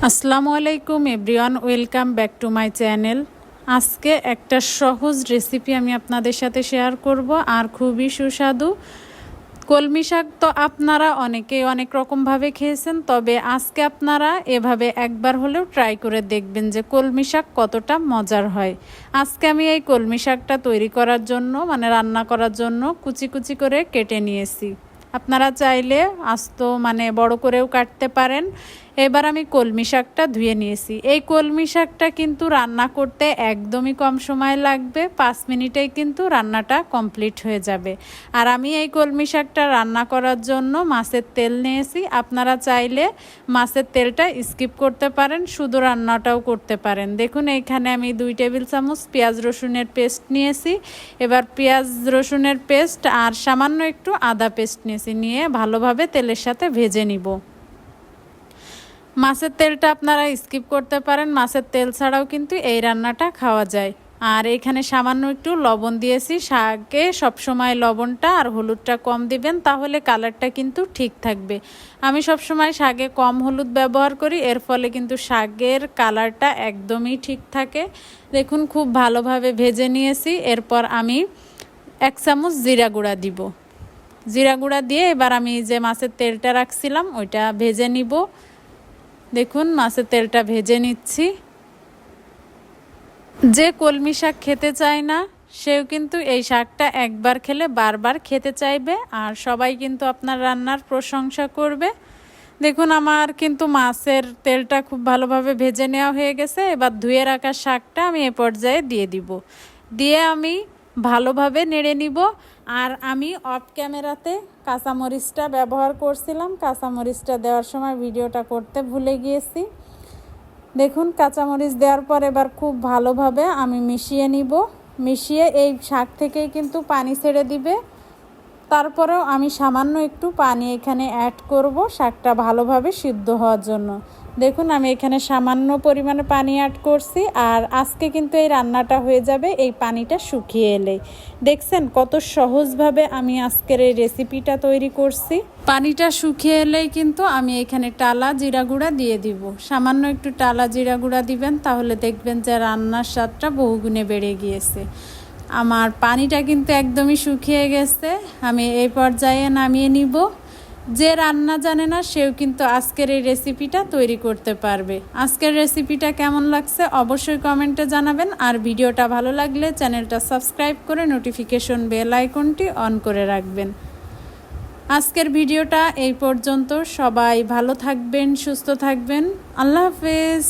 আসসালামু আলাইকুম everyone, welcome back to my channel. আজকে একটা সহজ রেসিপি আমি আপনাদের সাথে শেয়ার করব, আর খুবই সুস্বাদু। কলমি শাক তো আপনারা অনেকেই অনেক রকমভাবে খেয়েছেন, তবে আজকে আপনারা এভাবে একবার হলেও ট্রাই করে দেখবেন যে কলমি শাক কতটা মজার হয়। আজকে আমি এই কলমি শাকটা তৈরি করার জন্য রান্না করার জন্য কুচি কুচি করে কেটে নিয়েছি। আপনারা চাইলে আস্ত বড় করেও কাটতে পারেন। এবার আমি কলমি শাকটা ধুয়ে নিয়েছি। এই কলমি শাকটা কিন্তু রান্না করতে একদমই কম সময় লাগবে, 5 মিনিটেই কিন্তু রান্নাটা কমপ্লিট হয়ে যাবে। আর আমি এই কলমি শাকটা রান্না করার জন্য মাছের তেল নিয়েছি। আপনারা চাইলে মাছের তেলটা স্কিপ করতে পারেন, শুধু রান্নাটাও করতে পারেন। দেখুন এইখানে আমি 2 টেবিল চামচ পেঁয়াজ রসুনের পেস্ট নিয়েছি। এবার পেঁয়াজ রসুনের পেস্ট আর সামান্য একটু আদা পেস্ট নিয়ে ভালোভাবে তেলের সাথে ভেজে নিব। মাছের তেলটা আপনারা স্কিপ করতে পারেন, মাছের তেল ছাড়াও কিন্তু এই রান্নাটা খাওয়া যায়। আর এখানে সামান্য একটু লবণ দিয়েছি। শাকে সবসময় লবণটা আর হলুদটা কম দিবেন, তাহলে কালারটা কিন্তু ঠিক থাকবে। আমি সবসময় শাকে কম হলুদ ব্যবহার করি, এর ফলে কিন্তু শাকের কালারটা একদমই ঠিক থাকে। দেখুন খুব ভালোভাবে ভেজে নিয়েছি। এরপর আমি 1 চামচ জিরা গুঁড়া দিব। জিরা গুঁড়া দিয়ে এবার আমি যে মাছের তেলটা রাখছিলাম ওইটা ভেজে নিব। দেখুন মাছের তেলটা ভেজে নিচ্ছি। যে কলমি শাক খেতে চায় না সেও কিন্তু এই শাকটা একবার খেলে বারবার খেতে চাইবে, আর সবাই কিন্তু আপনার রান্নার প্রশংসা করবে। দেখুন আমার কিন্তু মাছের তেলটা খুব ভালোভাবে ভেজে নেওয়া হয়ে গেছে। এবার ধুয়ে রাখা শাকটা আমি এ পর্যায়ে দিয়ে দিব। দিয়ে আমি ভালোভাবে নেড়ে নিব। আর আমি অফ ক্যামেরাতে কাঁচামরিচটা ব্যবহার করছিলাম, কাঁচামরিচটা দেওয়ার সময় ভিডিওটা করতে ভুলে গিয়েছি। দেখুন কাঁচামরিচ দেওয়ার পর এবার খুব ভালোভাবে আমি মিশিয়ে নিব। মিশিয়ে এই শাক থেকেই কিন্তু পানি ছেড়ে দিবে। তারপরেও আমি সামান্য একটু পানি এখানে অ্যাড করব শাকটা ভালোভাবে সিদ্ধ হওয়ার জন্য। দেখুন আমি এখানে সামান্য পরিমাণে পানি অ্যাড করছি। আর আজকে কিন্তু এই রান্নাটা হয়ে যাবে এই পানিটা শুকিয়ে এলে। দেখছেন কত সহজভাবে আমি আজকের এই রেসিপিটা তৈরি করছি। পানিটা শুকিয়ে এলেই কিন্তু আমি এখানে টালা জিরা গুঁড়া দিয়ে দিব। সামান্য একটু টালা জিরা গুঁড়া দিবেন, তাহলে দেখবেন যে রান্নার স্বাদটা বহুগুণে বেড়ে গিয়েছে। আমার পানিটা কিন্তু একদমই শুকিয়ে গেছে। আমি এই পর্যায়ে নামিয়ে নিব। যে রান্না জানে না সেও কিন্তু আজকের এই রেসিপিটা তৈরি করতে পারবে। আজকের রেসিপিটা কেমন লাগছে অবশ্যই কমেন্টে জানাবেন। আর ভিডিওটা ভালো লাগলে চ্যানেলটা সাবস্ক্রাইব করে নোটিফিকেশন বেল আইকনটি অন করে রাখবেন। আজকের ভিডিওটা এই পর্যন্ত। সবাই ভালো থাকবেন, সুস্থ থাকবেন। আল্লাহ হাফেজ।